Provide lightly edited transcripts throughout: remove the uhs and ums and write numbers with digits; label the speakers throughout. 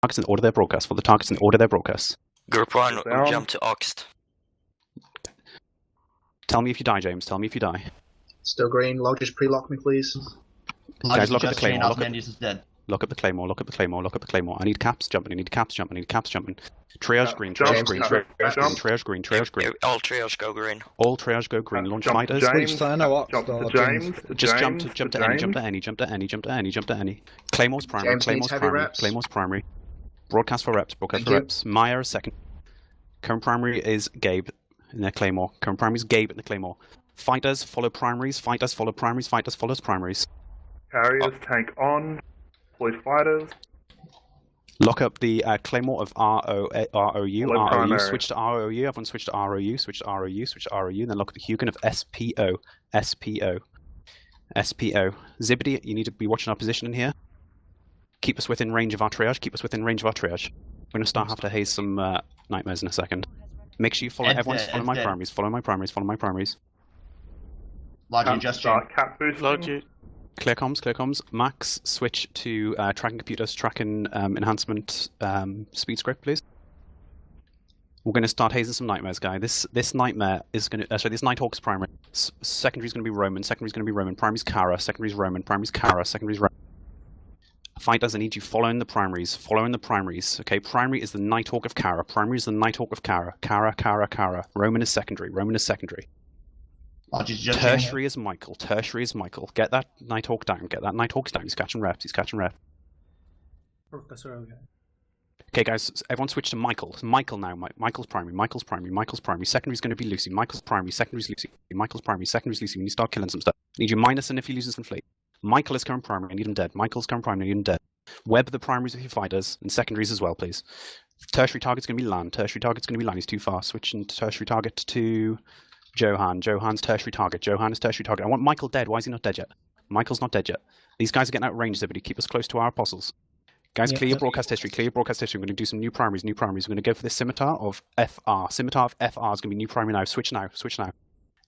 Speaker 1: targets in order they're broadcast. For the targets in order they're broadcast.
Speaker 2: Group 1, jump to Oxt.
Speaker 1: Tell me if you die, James. Tell me if you die.
Speaker 3: Still green. Lodges pre-lock me, please.
Speaker 1: Guys, look at the claymore.
Speaker 4: Look
Speaker 1: at the claymore. Look at the claymore. Look at the claymore. I need caps jumping. I need caps jumping. I need caps jumping. Triage green. Triage green. Triage green. Triage green.
Speaker 2: All triage go green.
Speaker 1: All triage go green. Launch fighters. Just jump to any. Jump to any. Jump to any. Jump to any. Jump to any. Claymore's primary. Claymore's primary. Claymore's primary. Broadcast for reps. Broadcast for reps. Maya is second. Current primary is Gabe in their claymore. Current primary is Gabe in the claymore. Fighters follow primaries. Fighters follow primaries. Fighters follows primaries.
Speaker 5: Carriers tank on. Deploy fighters.
Speaker 1: Lock up the claymore of ROU. ROU. Switch to ROU. Everyone switch to ROU. Switch to ROU. Switch to ROU. And then look at the Hugin of SPO. SPO. SPO. Zibbity, you need to be watching our position in here. Keep us within range of our triage. Keep us within range of our triage. We're going to start have to haze some nightmares in a second. Make sure you follow. Everyone's follow my primaries. Follow my primaries. Follow my primaries.
Speaker 4: Logi, just check.
Speaker 5: Cat boost.
Speaker 2: Logi.
Speaker 1: Clear comms, clear comms. Max, switch to tracking computers, tracking enhancement speed script, please. We're going to start hazing some nightmares, guy. This nightmare is going to... sorry, this Nighthawk's primary. Secondary is going to be Roman. Secondary is going to be Roman. Primary's Kara. Secondary is Roman. Primary's Kara. Secondary is Roman. Fighters, I need you following the primaries. Following the primaries. Okay, primary is the Nighthawk of Kara. Primary is the Nighthawk of Kara. Kara, Kara, Kara. Roman is secondary. Roman is secondary. Tertiary is Michael. Tertiary is Michael. Get that Nighthawk down. Get that Nighthawk down. He's catching reps. He's catching reps. Okay, guys. Everyone switch to Michael. It's Michael now. Michael's primary. Michael's primary. Michael's primary. Secondary is going to be Lucy. Michael's primary. Secondary is Lucy. Michael's primary. Secondary is Lucy. When you start killing some stuff, I need you minus and if you lose some fleet. Michael is current primary. I need him dead. Michael's current primary. I need him dead. Web the primaries with your fighters and secondaries as well, please. Tertiary target's going to be land. Tertiary target's going to be land. He's too far. Switching to tertiary target to Johan. Johan's tertiary target. Johan is tertiary target. I want Michael dead. Why is he not dead yet? Michael's not dead yet. These guys are getting out of range, everybody. Keep us close to our apostles. Guys, clear your broadcast history. Clear your broadcast history. We're going to do some new primaries. New primaries. We're going to go for this scimitar of FR. Scimitar of FR is going to be new primary now. Switch now. Switch now.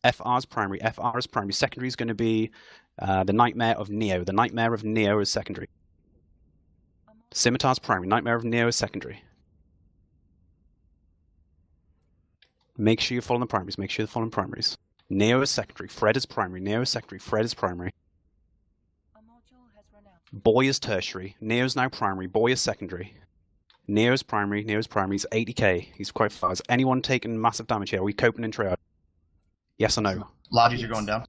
Speaker 1: FR's primary. FR is primary. Secondary is going to be the Nightmare of Neo. The Nightmare of Neo is secondary. Scimitar's primary. Nightmare of Neo is secondary. Make sure you follow the primaries. Make sure you're following primaries. Neo is secondary. Fred is primary. Neo is secondary. Fred is primary. Boy is tertiary. Neo is now primary. Boy is secondary. Neo is primary. Neo is primary. He's 80k. He's quite far. Is anyone taking massive damage here? Are we coping in triage? Yes or no?
Speaker 4: Logis are going down.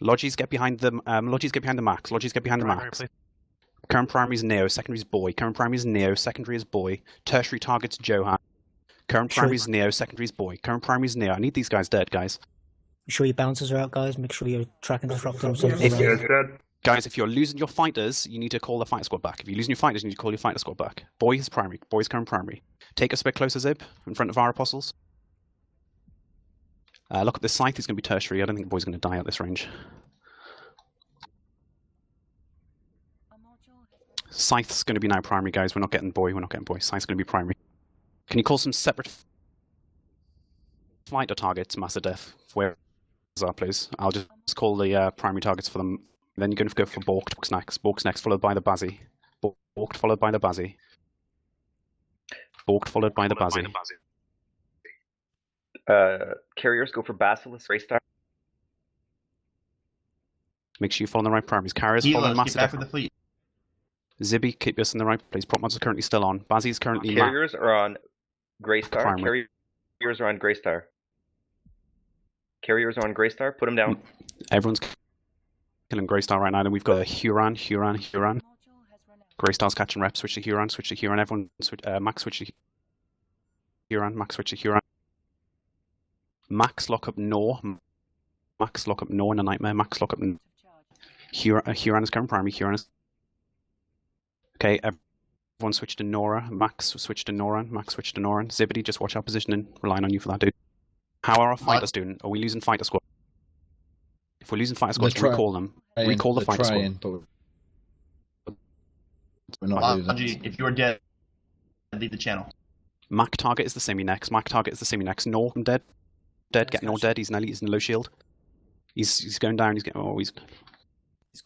Speaker 1: Logis get behind the Logis get behind the max. Logis get behind the max. Current primary is Neo. Secondary is Boy. Current primary is Neo. Secondary is Boy. Tertiary target's Johan. Current primary is Neo. Secondary is Boy. Current primary is Neo. I need these guys dead, guys.
Speaker 6: Make sure your bouncers are out, guys. Make sure you're tracking disruptors.
Speaker 1: Guys, if you're losing your fighters, you need to call the fighter squad back. If you're losing your fighters, you need to call your fighter squad back. Boy is primary. Boy's current primary. Take us a bit closer, Zib, in front of our apostles. Look at this scythe. He's going to be tertiary. I don't think Boy's going to die at this range. Scythe's going to be now primary, guys. We're not getting Boy. We're not getting Boy. Scythe's going to be primary. Can you call some separate fighter targets, Master Death? Where are, please? I'll just call the primary targets for them. Then you're going to go for Borked. Bork's next. Bork's next, followed by the Bazzi. Borked, followed by the Bazzi. Borked, followed by the Bazzi.
Speaker 7: Carriers go for Basilisk, Raystar.
Speaker 1: Make sure you follow the right primaries. Carriers follow Master Death. Zibby, keep us in the right place. Prop mods are currently still on. Bazzi's currently...
Speaker 7: Carriers are on Greystar. Carriers are on Greystar. Carriers are on Greystar. Put them down.
Speaker 1: Everyone's killing Greystar right now. Then we've got a Huron. Greystar's catching reps. Switch to Huron. Switch to Huron. Everyone switch. Max switch to Huron. Max switch to Huron. Max lock up Nor. Max lock up Nor in a nightmare. Max lock up Huron is current primary. Huron is... Okay, everyone switch to Nora. Max switch to Noran. Max switch to Noran. Zibbity, just watch our positioning. Relying on you for that, dude. How are our fighters doing? Are we losing fighter squad? If we're losing fighter squads, recall them. Recall the fighter squad.
Speaker 4: We're not losing. If you're dead, leave the channel.
Speaker 1: Mac target is the semi-next. Mac target is the semi-next. Nor, I'm dead. Dead, get Nor dead. He's in low shield. He's going down. He's getting... Oh, he's...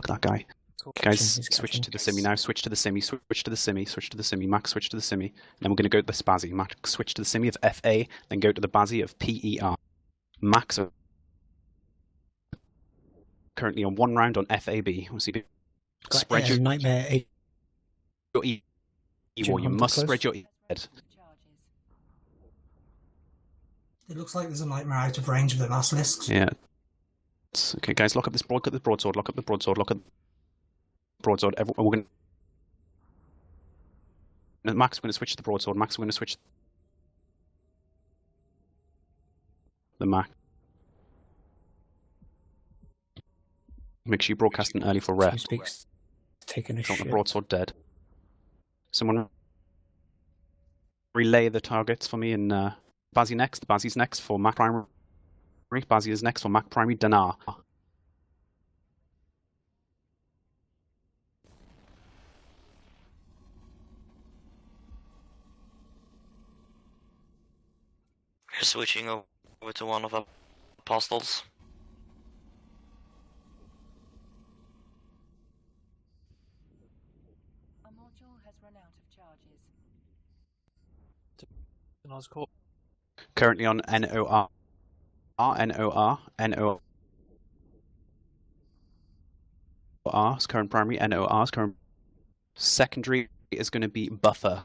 Speaker 1: That guy. Guys,
Speaker 6: He's
Speaker 1: switch
Speaker 6: catching.
Speaker 1: to the simi now. Switch to the simi. Switch to the simi. Switch to the simi. Max, switch to the simi. Then we're going to go to the spazzy. Max, switch to the simi of FA. Then go to the bazzy of PER. Max currently on 1 round on FAB. We'll see. Spread your
Speaker 6: Nightmare.
Speaker 1: E. You must spread your E head.
Speaker 8: It looks like there's a nightmare out of range of the basilisks.
Speaker 1: Yeah. Okay, guys, lock up this broadsword. Lock up the broadsword. Lock up the broadsword. We're going to... Max, we're going to switch to the broadsword. Max, we're going to switch... The Mac. Make sure you broadcast an early for rep.
Speaker 6: Speaks. Taking a
Speaker 1: Got the
Speaker 6: shit.
Speaker 1: broadsword dead. Someone relay the targets for me in Bazzy next. Bazzy's next for Mac Primary. Bazzy is next for Mac Primary. Dinar.
Speaker 2: You're switching over to one of the apostles.
Speaker 9: A module has run out of charges.
Speaker 1: Currently on NOR. NOR is current primary. NOR is current. Secondary is going to be buffer.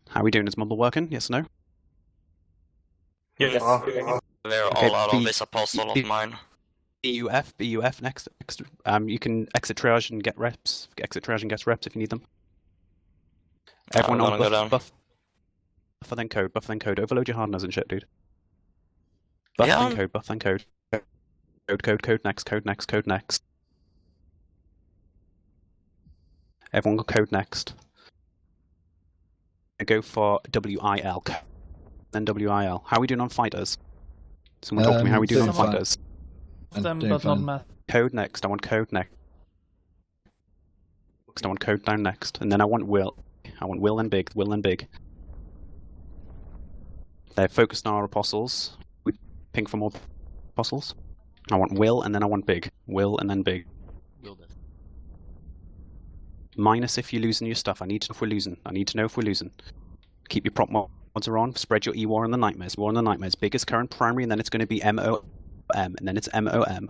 Speaker 1: How are we doing? Is Mumble working? Yes or no?
Speaker 2: Yes. They're
Speaker 1: Okay,
Speaker 2: all out on this apostle of mine.
Speaker 1: BUF next. You can exit triage and get reps. Exit triage and get reps if you need them. Everyone on buff then code. Overload your hardeners and shit, dude. Buff then code. Code next. Everyone got code next. I go for WIL. Then WIL. How are we doing on fighters? Someone talk to me. How are we doing on fighters?
Speaker 10: Them, but not math.
Speaker 1: Code next. I want code next. I want code down next. And then I want will. I want will and big. Will and big. They're focused on our apostles. We ping for more apostles. I want will and then I want big. Will and then big. Minus if you're losing your stuff. I need to know if we're losing. Keep your prop mods are on. Spread your E-War and the Nightmares. War and the Nightmares. Biggest current primary, and then it's going to be MOM, and then it's MOM.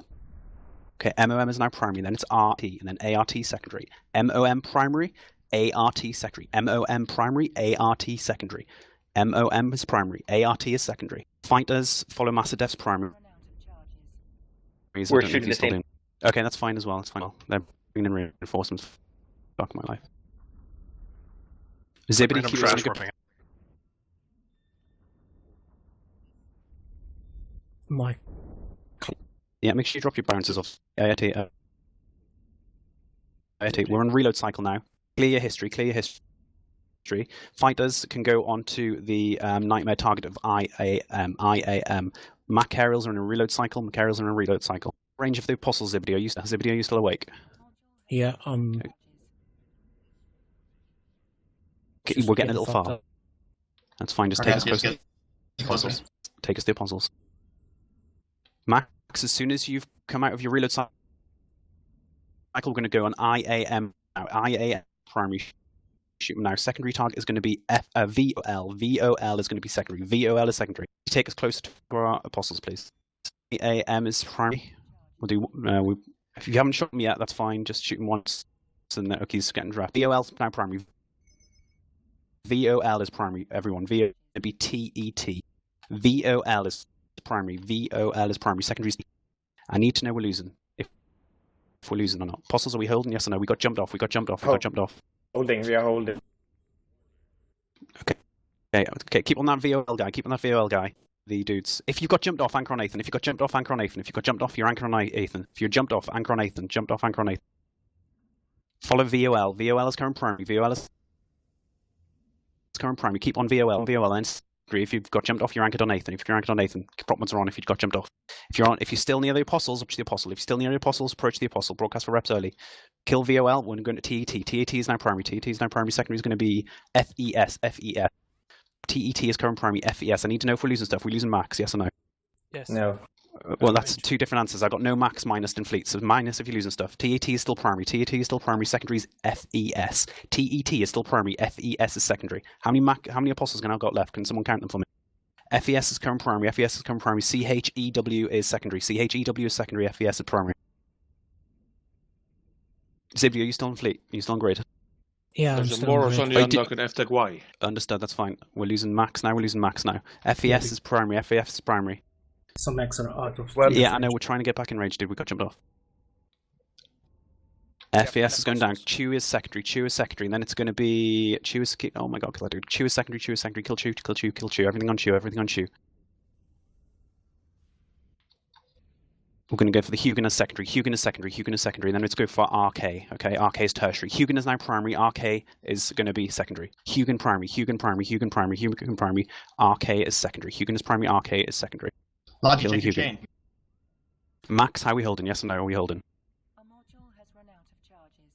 Speaker 1: Okay, MOM is now primary, then it's RT, and then ART secondary. MOM primary, ART secondary. MOM primary, ART secondary. MOM is primary, ART is secondary. Fighters follow Master Def's primary.
Speaker 7: We're shooting the same.
Speaker 1: Okay, that's fine as well. It's fine. They're bringing in reinforcements. Fuck my life. Zibbity keeps us good.
Speaker 6: Mike.
Speaker 1: Yeah, make sure you drop your bounces off. AIT. We're on reload cycle now. Clear your history. Fighters can go onto the nightmare target of IAM. Mac aerials are in a reload cycle. Range of the apostles, Zibbity. Are you still awake?
Speaker 6: Yeah,
Speaker 1: Okay, we're getting a little far. That's fine. Just take us close to the apostles. Take us to the apostles. Max, as soon as you've come out of your reload cycle, we're going to go on IAM now. IAM primary shoot now. Secondary target is going to be VOL. VOL is going to be secondary. VOL is secondary. Take us closer to our apostles, please. IAM is primary. We'll do. If you haven't shot them yet, that's fine. Just shoot them once, and then okay, he's getting drafted. VOL is now primary. VOL is primary. Everyone. VOL will be TET. VOL is primary. VOL is primary. Secondary. I need to know we're losing. If we're losing or not. Apostles, are we holding? Yes or no? We got jumped off.
Speaker 10: Holding. We are holding.
Speaker 1: Okay. Keep on that VOL guy. The dudes. If you've got jumped off, anchor on Ethan. If you got jumped off, anchor on Ethan. If you got jumped off, you're anchor on Ethan. If you're jumped off, anchor on Ethan. Jumped off, anchor on Ethan. Follow VOL. VOL is current primary. VOL is current primary. Keep on VOL. VOL. Then If you've got jumped off, you're anchored on Nathan. If you're anchored on Nathan, prop mods are on if you've got jumped off. If you're still near the apostles, up to the apostle. If you're still near the apostles, approach the apostle. Broadcast for reps early. Kill VOL. We're going to TET. TET is now primary. TET is now primary. Secondary is going to be FES. FES. TET is current primary. FES. I need to know if we're losing stuff. We're losing max. Yes or no?
Speaker 10: Yes.
Speaker 11: No.
Speaker 1: Well, that's two different answers. I got no max, minus, and fleet. So minus if you're losing stuff. TET is still primary. TET is still primary. Secondary is FES. TET is still primary. FES is secondary. How many apostles can I got left? Can someone count them for me? FES is current primary. FES is current primary. CHEW is secondary. CHEW is secondary. FES is primary. Zibby, are you still on fleet? Are you still on grid?
Speaker 6: Yeah, I'm
Speaker 12: There's a
Speaker 6: still
Speaker 12: Moros
Speaker 6: on
Speaker 12: on
Speaker 6: grid.
Speaker 12: the undock and FTech Y.
Speaker 1: Understood, that's fine. We're losing max now. We're losing max now. FES is primary. FES is primary.
Speaker 10: Some X are out of.
Speaker 1: Yeah, I know. We're trying to get back in range, dude. We got jumped off. FES is going down. Chew is secondary. Chew is secondary. And then it's going to be Chew is. Oh my god, kill that dude. Chew is secondary. Chew is secondary. Kill Chew. Kill Chew. Kill Chew. Everything on Chew. Everything on Chew. We're going to go for the Hugin as secondary. Hugin is secondary. Hugin is secondary. And then let's go for RK. Okay, RK is tertiary. Hugin is now primary. RK is going to be secondary. Hugin primary. Hugin primary. Hugin primary. Hugin primary. RK is secondary. Hugin is primary. RK is secondary.
Speaker 4: Logic, check your chain.
Speaker 1: Max, how are we holding? Yes or no? Are we holding?
Speaker 9: A module has run out of charges.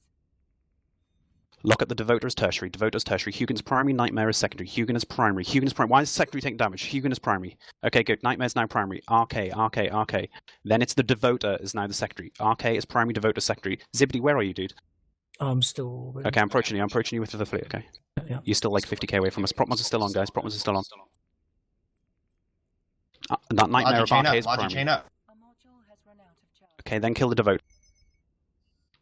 Speaker 1: Look at the Devoter as tertiary. Devoter as tertiary. Hugin's primary. Nightmare is secondary. Hugin is primary. Hugin is primary. Why is secondary taking damage? Hugin is primary. Okay, good. Nightmare is now primary. RK. Then it's the Devoter is now the secondary. RK is primary. Devoter secondary. Zibbity, where are you, dude?
Speaker 6: I'm still.
Speaker 1: Okay, I'm approaching you. I'm approaching you with the fleet. Okay.
Speaker 6: Yeah.
Speaker 1: You're still like 50k away from us. Prop mods are still on, guys. Prop mods are still on. That Nightmare of RK is primary.
Speaker 4: Chain up.
Speaker 9: A module has run out of charges.
Speaker 1: Okay, then kill the Devoter.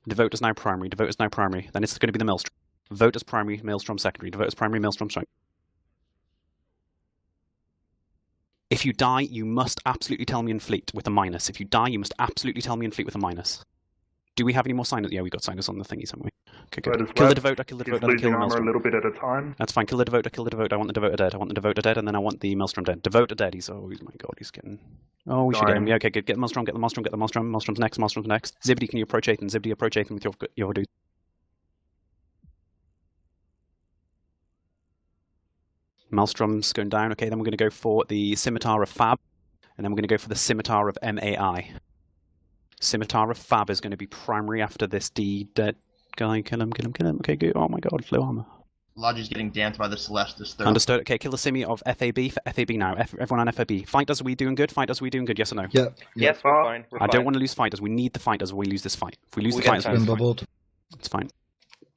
Speaker 1: Devoter's now primary. Devoter's now primary. Then it's going to be the Maelstrom. Devoter's primary, Maelstrom secondary. Devoter's primary, Maelstrom secondary. If you die, you must absolutely tell me in fleet with a minus. If you die, you must absolutely tell me in fleet with a minus. Do we have any more signers? Yeah, we got signers on the thingies, haven't we? Okay, good. Kill the Devoter, kill the Devoter,
Speaker 5: He's
Speaker 1: kill
Speaker 5: losing
Speaker 1: the
Speaker 5: armor a
Speaker 1: Maelstrom.
Speaker 5: little bit at a time.
Speaker 1: That's fine. Kill the Devoter, kill the Devoter. I want the Devoter dead. I want the Devoter dead, and then I want the Maelstrom dead. Devoter dead. He's, oh my god, he's getting... Oh, we should get him. Yeah, okay, good. Get the Maelstrom, get the Maelstrom, get the Maelstrom. Maelstrom's next, Maelstrom's next. Zibbity, can you approach Ethan? Zibbity, approach Ethan with your dude. Maelstrom's going down. Okay, then we're going to go for the Scimitar of Fab, and then we're going to go for the Scimitar of MAI. Scimitar of Fab is going to be primary after this D dead guy. Kill him, kill him, kill him. Okay, good. Oh my god, low armor.
Speaker 4: Logic's getting danced by the Celestis third.
Speaker 1: Understood. Okay, kill the Simi of FAB for FAB now. Everyone on FAB. Fighters, are we doing good? Fighters, are we doing good? Yes or no?
Speaker 11: Yeah.
Speaker 7: Yes, we're fine. We're
Speaker 1: I don't
Speaker 7: fine.
Speaker 1: want to lose fighters. We need the fighters or we lose this fight. If we lose
Speaker 7: We
Speaker 1: the
Speaker 7: get
Speaker 1: fighters,
Speaker 7: time.
Speaker 1: we
Speaker 11: Bubbled.
Speaker 1: it's fine.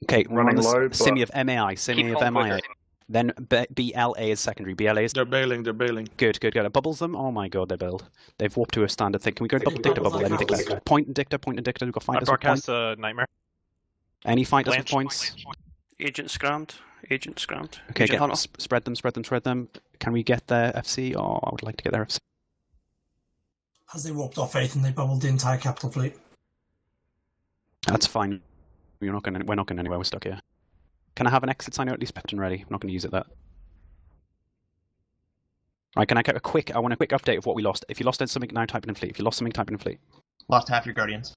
Speaker 1: Okay, we're on
Speaker 5: Running
Speaker 1: the
Speaker 5: low,
Speaker 1: Simi
Speaker 5: but-
Speaker 1: of MAI. Simi
Speaker 7: Keep
Speaker 1: of
Speaker 7: on
Speaker 1: MIA.
Speaker 7: quicker.
Speaker 1: Then BLA is secondary. BLA is
Speaker 12: They're bailing, they're bailing.
Speaker 1: good. It bubbles them. Oh my god, they build. They've warped to a standard thing. Can we go to double dicta bubble? Anything left? Point and dicta, point and dicta. We've got fighters with points.
Speaker 10: Nightmare.
Speaker 1: Any fighters with points?
Speaker 2: Agent scrammed. Agent scrammed.
Speaker 1: Okay,
Speaker 2: Agent Hunter.
Speaker 1: spread them. Can we get their FC? Oh, I would like to get their FC.
Speaker 8: As they walked off Ethan, they bubbled the entire capital fleet.
Speaker 1: That's fine. We're not going anywhere. We're stuck here. Can I have an exit sign or at least prepped and ready? I'm not going to use it that. Right, can I get I want a quick update of what we lost. If you lost something, now type it in fleet. If you lost something, type it in fleet.
Speaker 4: Lost half your Guardians.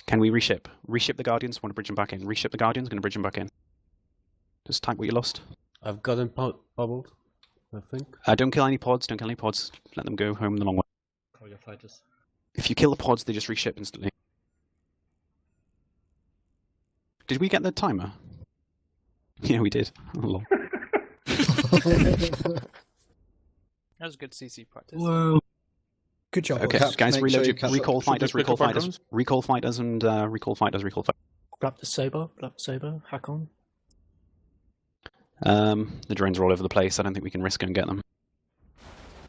Speaker 1: Can we reship? Reship the Guardians, want to bridge them back in. Reship the Guardians, going to bridge them back in. Just type what you lost.
Speaker 10: I've got them bubbled, I think.
Speaker 1: Don't kill any pods, Let them go home the long way.
Speaker 10: Call your fighters.
Speaker 1: If you kill the pods, they just reship instantly. Did we get the timer? Yeah, we did. Oh, lol.
Speaker 10: That was good CC practice.
Speaker 6: Whoa. Good job.
Speaker 1: Okay,
Speaker 6: boys.
Speaker 1: guys,
Speaker 11: make
Speaker 1: reload
Speaker 11: sure
Speaker 1: your
Speaker 11: you catch
Speaker 1: recall
Speaker 11: up.
Speaker 1: fighters,
Speaker 12: Should we
Speaker 1: recall
Speaker 12: pick up our
Speaker 1: fighters, recall fighters, and recall fighters.
Speaker 6: Grab the Sober. Hack on.
Speaker 1: The drones are all over the place. I don't think we can risk and get them.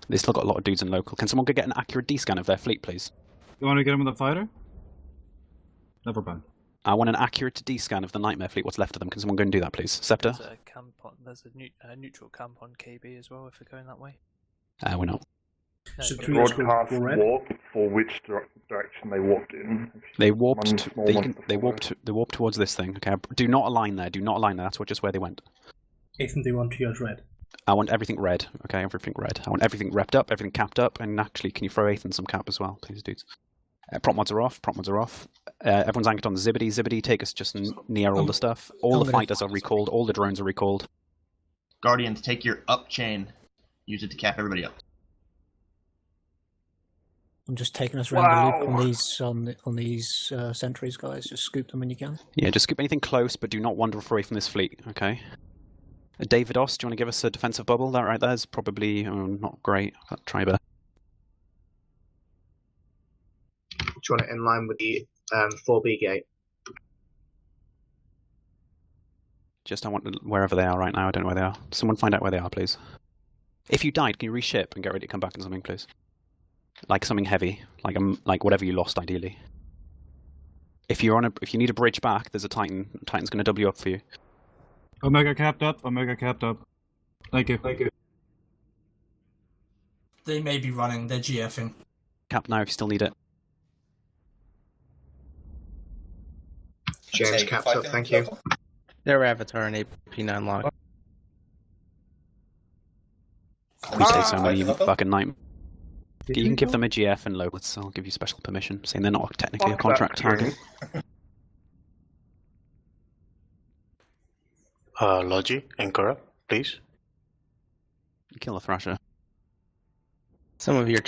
Speaker 1: They still got a lot of dudes in local. Can someone go get an accurate D-scan of their fleet, please?
Speaker 10: You want to get him with a fighter? Never mind.
Speaker 1: I want an accurate D-scan of the Nightmare fleet, what's left of them. Can someone go and do that, please? Scepter?
Speaker 10: There's a neutral camp on KB as well if we're going that way.
Speaker 1: We're not.
Speaker 8: Should
Speaker 5: Broadcast warp for which direction they walked in.
Speaker 1: They warped.
Speaker 5: One small one
Speaker 1: They warped towards this thing. Okay, do not align there. Do not align there. That's just where they went.
Speaker 10: Ethan, do you want to use red?
Speaker 1: I want everything red. Okay, everything red. I want everything repped up, everything capped up, and actually, can you throw Ethan some cap as well, please, dudes? Prop mods are off. Everyone's anchored on the Zibbity. Zibbity, take us just near all the stuff. All the fighters are recalled. All the drones are recalled.
Speaker 4: Guardians, take your up chain use it to cap everybody up.
Speaker 6: I'm just taking us around the loop on these sentries, guys. Just scoop them when you can.
Speaker 1: Yeah, just scoop anything close, but do not wander away from this fleet, okay? Davidos, do you want to give us a defensive bubble? That right there is probably not great. Try better.
Speaker 3: Do you want it in line with the 4B gate?
Speaker 1: Just I want wherever they are right now. I don't know where they are. Someone find out where they are, please. If you died, can you reship and get ready to come back in something, please? Like something heavy, like whatever you lost, ideally. If you need a bridge back, there's a Titan. Titan's going to double you up for you.
Speaker 11: Omega capped up. Omega capped up. Thank you. Thank you.
Speaker 8: They may be running. They're GFing.
Speaker 1: Cap now if you still need it.
Speaker 3: James capped up, thank you.
Speaker 12: Their Avatar and AP9 lock.
Speaker 1: We say so many fucking night. You can give them a GF and locals. I'll give you special permission, saying they're not technically a contract target.
Speaker 13: Logi, Ankara, please.
Speaker 1: Kill the Thrasher.
Speaker 12: Some of your